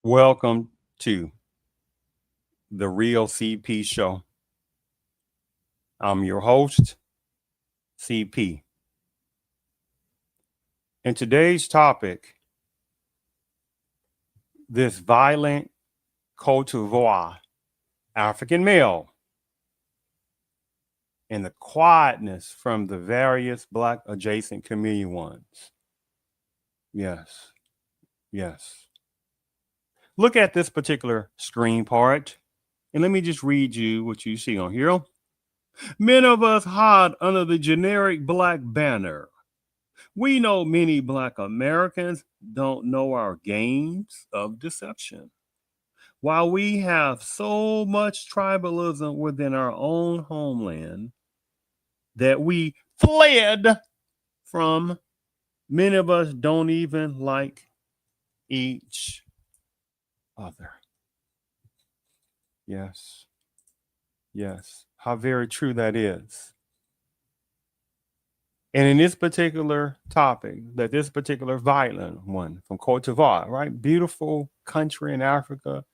Welcome to the Real CP Show. I'm your host, CP. And today's topic, this violent Côte d'Ivoire African male and the quietness from the various Black adjacent Chameleons. Yes, yes. Look at this particular screen part, and let me just read you what you see on here. Many of us hide under the generic Black banner. We know many Black Americans don't know our games of deception. While we have so much tribalism within our own homeland that we fled from, many of us don't even like each other. Yes, yes. How very true that is. And in this particular topic, that this particular violent one from Côte d'Ivoire, right? Beautiful country in Africa,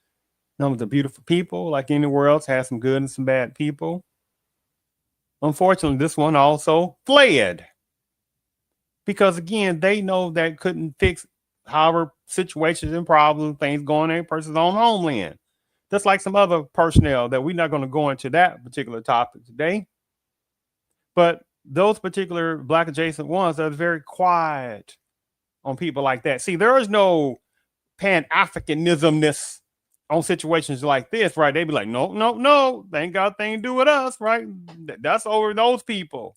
number of beautiful people, like anywhere else, has some good and some bad people. Unfortunately, this one also fled because, again, they know that couldn't fix however situations and problems, things going in a person's own homeland. Just like some other personnel that we're not going to go into that particular topic today. But those particular Black adjacent ones are very quiet on people like that. See, there is no Pan Africanismness on situations like this, right? They'd be like, no, no, no, they ain't got a thing to do with us, right? That's over those people.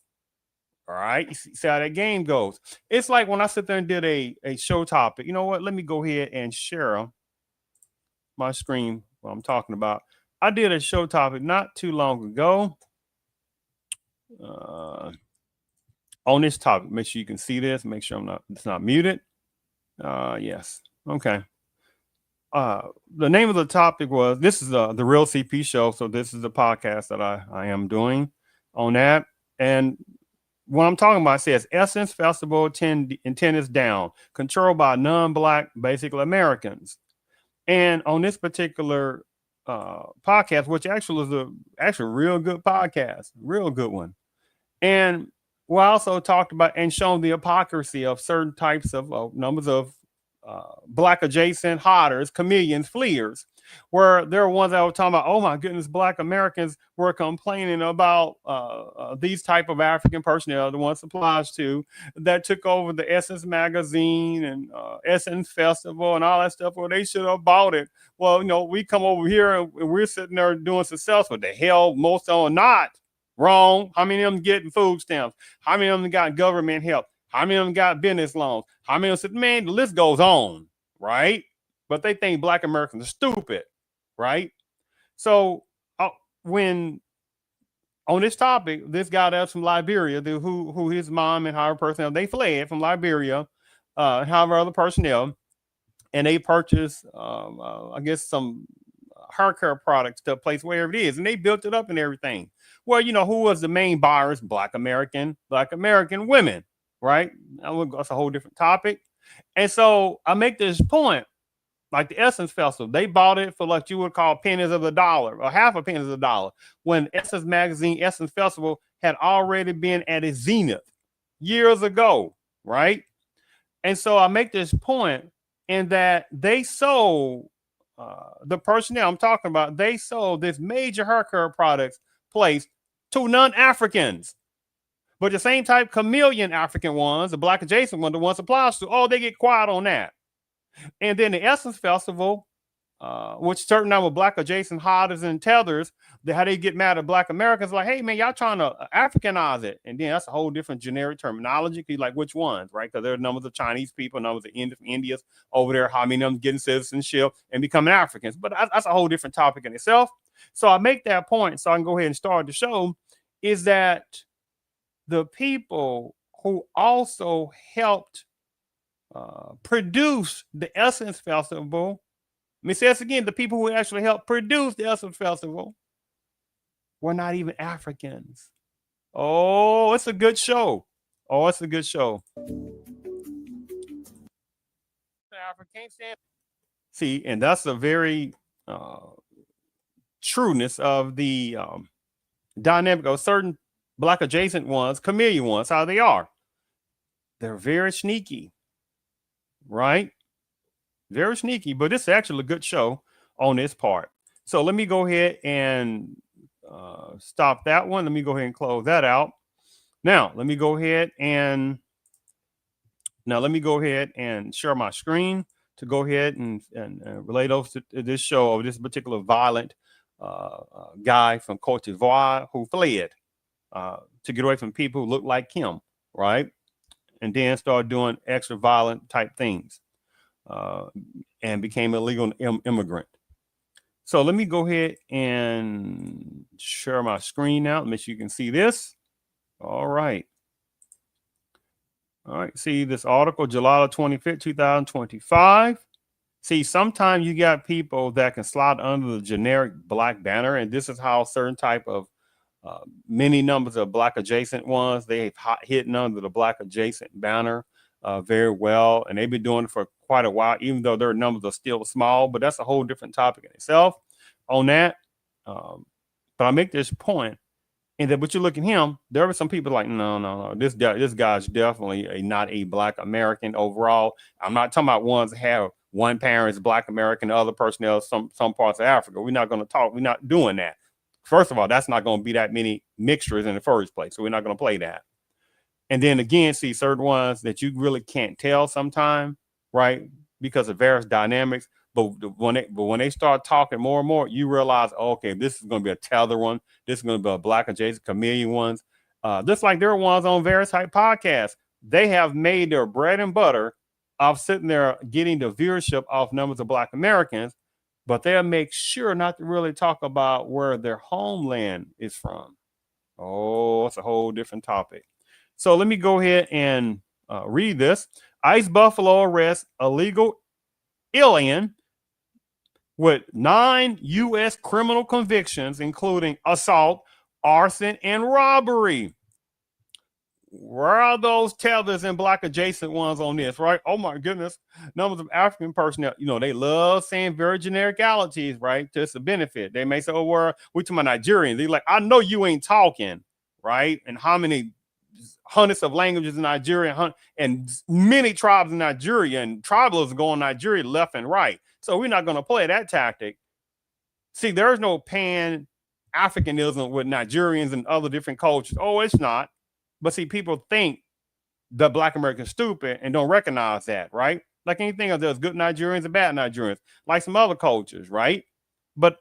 All right. You see how that game goes. It's like when I sit there and did a show topic. You know what? Let me go ahead and share my screen what I'm talking about. I did a show topic not too long ago on this topic. Make sure you can see this. Make sure it's not muted. Yes. Okay. The name of the topic was, this is the Real CP Show. So this is the podcast that I am doing on that. And what I'm talking about says Essence Festival attendance down, controlled by non-Black, basically Americans. And on this particular podcast, which actually is a real good podcast, real good one. And we also talked about and shown the hypocrisy of certain types of numbers of Black adjacent hiders, chameleons, fleers, where there were ones that were talking about, oh my goodness, Black Americans were complaining about these type of African personnel, the ones supplies to, that took over the Essence magazine and Essence Festival and all that stuff. Well, they should have bought it. Well, we come over here and we're sitting there doing successful. The hell, most of them not. Wrong. How many of them getting food stamps? How many of them got government help? How many of them got business loans? How many of them said, man, the list goes on, right? But they think Black Americans are stupid, right? So when on this topic, this guy that's from Liberia, who his mom and her personnel, they fled from Liberia, however other personnel, and they purchased, I guess, some hair care products to a place wherever it is, and they built it up and everything. Well, who was the main buyers? Black American women, right? That's a whole different topic. And so I make this point, like the Essence Festival, they bought it for like you would call pennies of the dollar or half a penny of the dollar, when Essence Magazine, Essence Festival had already been at its zenith years ago, right? And so I make this point in that they sold the personnel I'm talking about, they sold this major hair care products place to non-Africans. But the same type chameleon African ones, the Black adjacent one, the ones applies to, they get quiet on that. And then the Essence Festival, which certain number of Black adjacent hiders and tethers, how they get mad at Black Americans, like, hey man, y'all trying to Africanize it. And then that's a whole different generic terminology. Like which ones, right? Because there are numbers of Chinese people, numbers of Indians over there, how many of them getting citizenship and becoming Africans. But that's a whole different topic in itself. So I make that point so I can go ahead and start the show, is that the people who also helped produce the Essence Festival, let me say this again, the people who actually helped produce the Essence Festival were not even Africans. Oh, it's a good show. Oh, it's a good show. African See, and that's a very trueness of the dynamic of certain black adjacent ones, chameleon ones, how they are. They're very sneaky, right? Very sneaky, but it's actually a good show on this part. So let me go ahead and stop that one. Let me go ahead and close that out. Now, let me go ahead and share my screen to go ahead and relate those to this show of this particular violent guy from Côte d'Ivoire who fled to get away from people who look like him, right? And then started doing extra violent type things and became a legal immigrant. So let me go ahead and share my screen now. Make sure you can see this. All right. All right. See this article, July 25th, 2025. See, sometimes you got people that can slide under the generic black banner, and this is how certain type of many numbers of black adjacent ones, they've hidden under the black adjacent banner very well, and they've been doing it for quite a while, even though their numbers are still small, but that's a whole different topic in itself on that. But I make this point, and that but you look at him, there are some people like, no, this guy's definitely not a black American overall. I'm not talking about ones that have one parent is black American, the other person else some parts of Africa. We're not going to talk. We're not doing that. First of all, that's not going to be that many mixtures in the first place, so we're not going to play that. And then again, see certain ones that you really can't tell sometime, right? Because of various dynamics. But when they start talking more and more, you realize, oh, okay, this is going to be a tether one. This is going to be a black adjacent chameleon ones. Just like there are ones on various type podcasts. They have made their bread and butter of sitting there getting the viewership off numbers of black Americans, but they'll make sure not to really talk about where their homeland is from. Oh, it's a whole different topic. So let me go ahead and read this. ICE Buffalo arrests illegal alien with 9 U.S. criminal convictions, including assault, arson, and robbery. Where are those tethers and black adjacent ones on this, right? Oh my goodness. Numbers of African personnel, they love saying very genericalities, right? To its benefit. They may say, oh, we're talking about Nigerians. They're like, I know you ain't talking, right? And how many hundreds of languages in Nigeria and many tribes in Nigeria, and tribalism going Nigeria left and right. So we're not going to play that tactic. See, there's no Pan Africanism with Nigerians and other different cultures. Oh, it's not. But see, people think the black American's stupid and don't recognize that, right? Like anything else, there's good Nigerians and bad Nigerians, like some other cultures, right? But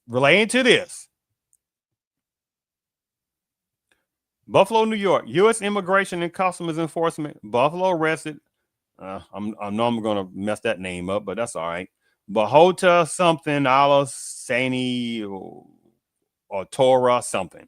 relating to this, Buffalo, New York, U.S. Immigration and Customs Enforcement, Buffalo arrested. I know I'm going to mess that name up, but that's all right. Bahota something, Alasani or Torah something.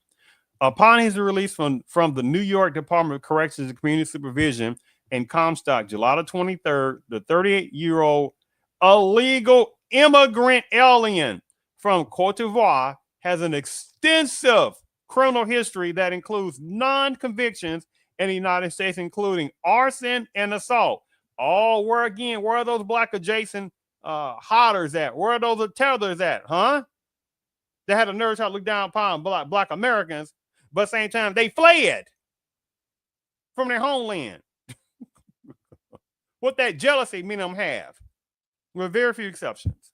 Upon his release from the New York Department of Corrections and Community Supervision and Comstock, July the 23rd, the 38-year-old illegal immigrant alien from Côte d'Ivoire has an extensive criminal history that includes non-convictions in the United States, including arson and assault. Oh, where are those black adjacent hodders at? Where are those tethers at, huh? They had a nerve to look down upon black Americans, but at the same time, they fled from their homeland. What that jealousy mean them have, with very few exceptions.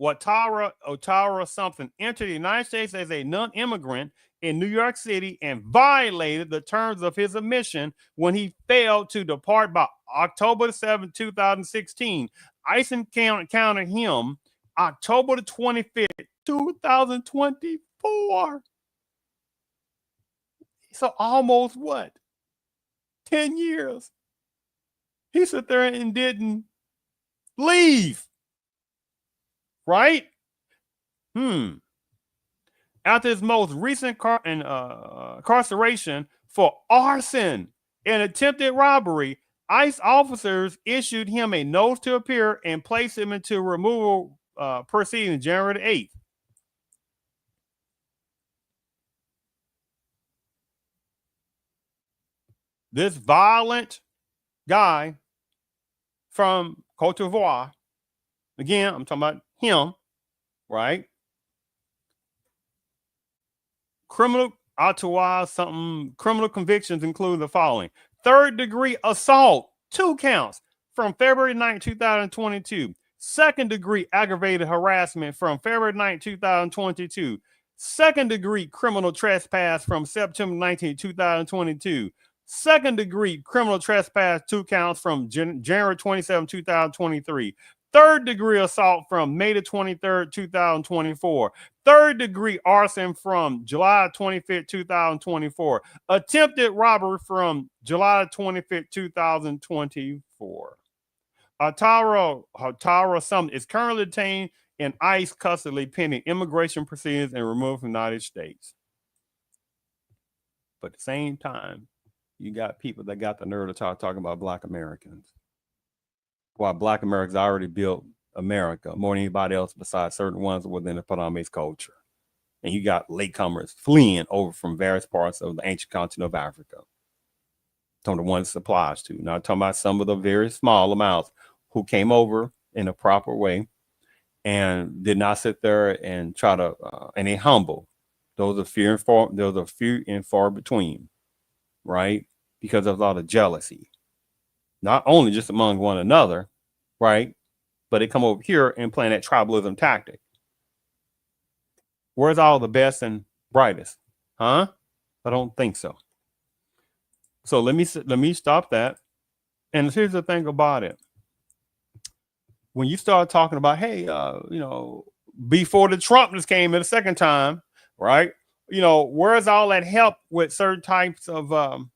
Otara something entered the United States as a non-immigrant in New York City and violated the terms of his admission when he failed to depart by October 7, 2016. ICE encountered him October the 25th, 2024. So almost what? 10 years. He sat there and didn't leave. Right? After his most recent incarceration for arson and attempted robbery, ICE officers issued him a notice to appear and placed him into removal proceedings January 8th. This violent guy from Côte d'Ivoire. Again, I'm talking about him, right? Criminal criminal convictions include the following: third-degree assault, 2 counts from February 9, 2022. Second-degree aggravated harassment from February 9, 2022. Second-degree criminal trespass from September 19, 2022. Second-degree criminal trespass, 2 counts from January 27, 2023. Third-degree assault from May the 23rd, 2024. Third-degree arson from July 25th, 2024. Attempted robbery from July 25th, 2024. Hatara Summit is currently detained in ICE custody pending immigration proceedings and removed from the United States. But at the same time, you got people that got the nerve to start talking about Black Americans. While Black Americans already built America more than anybody else besides certain ones within the Pan-Africanist culture. And you got latecomers fleeing over from various parts of the ancient continent of Africa. From the ones it applies to. Now I'm talking about some of the very small amounts who came over in a proper way and did not sit there and try to, and they humble. Those are few and far between, right? Because of a lot of jealousy. Not only just among one another, right? But they come over here and play that tribalism tactic. Where's all the best and brightest? Huh? I don't think so. So let me stop that. And here's the thing about it. When you start talking about, hey, before the Trumpers came in the second time, right? Where's all that help with certain types of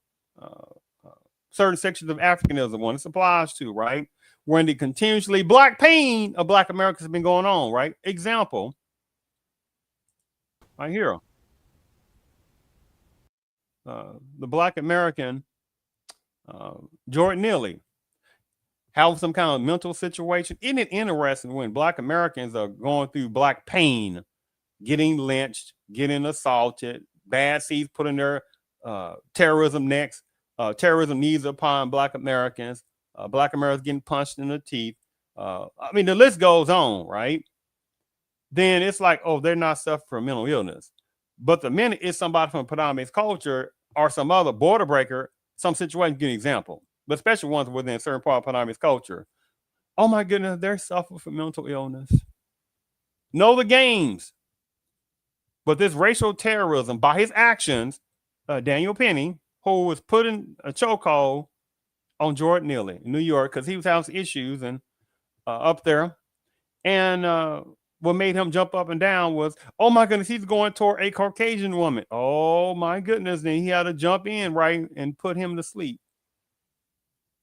certain sections of Africanism when it applies to, right? When the continuously Black pain of Black Americans has been going on, right? Example, right here. The Black American, Jordan Neely, having some kind of mental situation. Isn't it interesting when Black Americans are going through Black pain, getting lynched, getting assaulted, bad seeds put in their terrorism next, terrorism needs upon Black Americans, Black Americans getting punched in the teeth. I mean, the list goes on, right? Then it's like, oh, they're not suffering from mental illness. But the minute it's somebody from Pan-Africanist culture or some other border breaker, some situation, give an example, but especially ones within a certain part of Pan-Africanist culture. Oh my goodness, they're suffering from mental illness. Know the games. But this racial terrorism, by his actions, Daniel Penny, who was putting a chokehold on Jordan Neely in New York because he was having issues and up there. And what made him jump up and down was, oh my goodness, he's going toward a Caucasian woman. Oh my goodness. Then he had to jump in, right, and put him to sleep.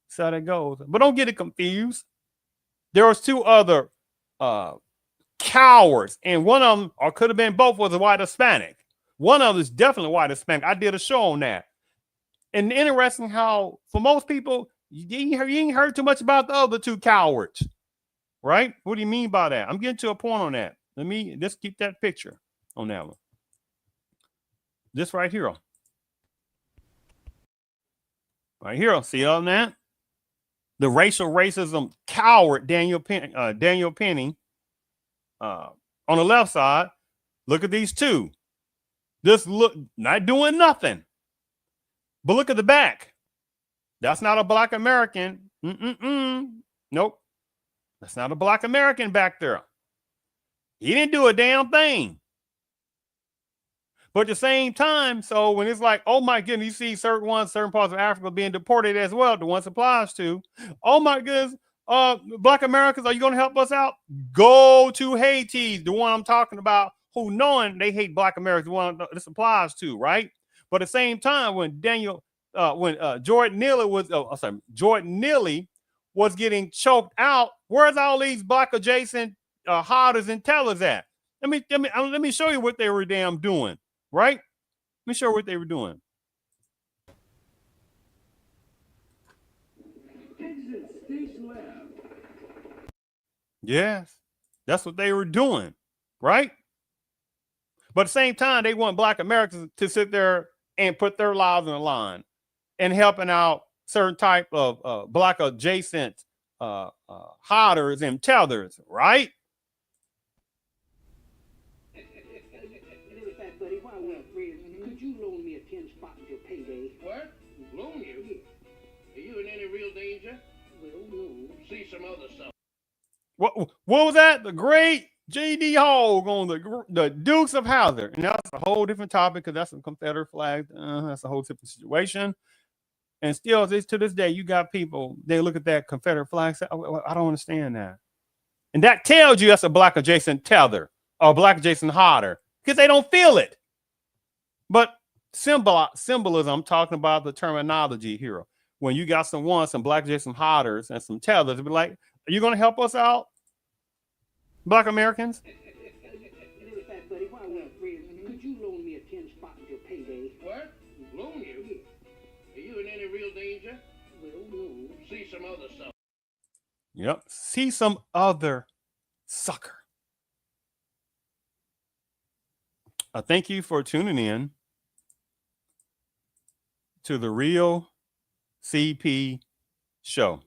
That's how that goes. But don't get it confused. There was 2 other cowards, and one of them, or could have been both, was a white Hispanic. One of them is definitely white Hispanic. I did a show on that. And interesting how, for most people, you ain't heard too much about the other 2 cowards. Right? What do you mean by that? I'm getting to a point on that. Let's keep that picture on that one. This right here. Right here. See on that? The racial racism coward Daniel Penny. On the left side, look at these 2. Just look, not doing nothing. But look at the back. That's not a Black American. Nope. That's not a Black American back there. He didn't do a damn thing. But at the same time, so when it's like, oh my goodness, you see certain parts of Africa being deported as well, the ones applies to. Oh my goodness, Black Americans, are you going to help us out? Go to Haiti, the one I'm talking about, who knowing they hate Black Americans, the one this applies to, right? But at the same time, when Jordan Neely was getting choked out, where's all these Black adjacent hodders and tellers at? Let me show you what they were damn doing, right? Let me show you what they were doing. Exit station left. Yes, that's what they were doing, right? But at the same time, they want Black Americans to sit there and put their lives on the line and helping out certain type of Black adjacent hoders and tethers, right? Buddy, while we're friends, could you loan me a 10 spot until payday? What? Loan you? Yeah. Are you in any real danger? Well, no. See some other stuff. What was that? The great J.D. Hogg on the Dukes of Hazzard. And that's a whole different topic because that's a Confederate flag. That's a whole different situation. And still, to this day, you got people, they look at that Confederate flag, say, oh, I don't understand that. And that tells you that's a black adjacent tether or black adjacent hodder because they don't feel it. But symbolism, I'm talking about the terminology here. When you got some black adjacent hodders and some tethers, be like, are you going to help us out, Black Americans? Buddy, while we're friends, could you loan me a 10 spot until payday? What? Loan you? Yeah. Are you in any real danger? Well, no. See some other stuff. Yep. See some other sucker. Thank you for tuning in to the Real CP Show.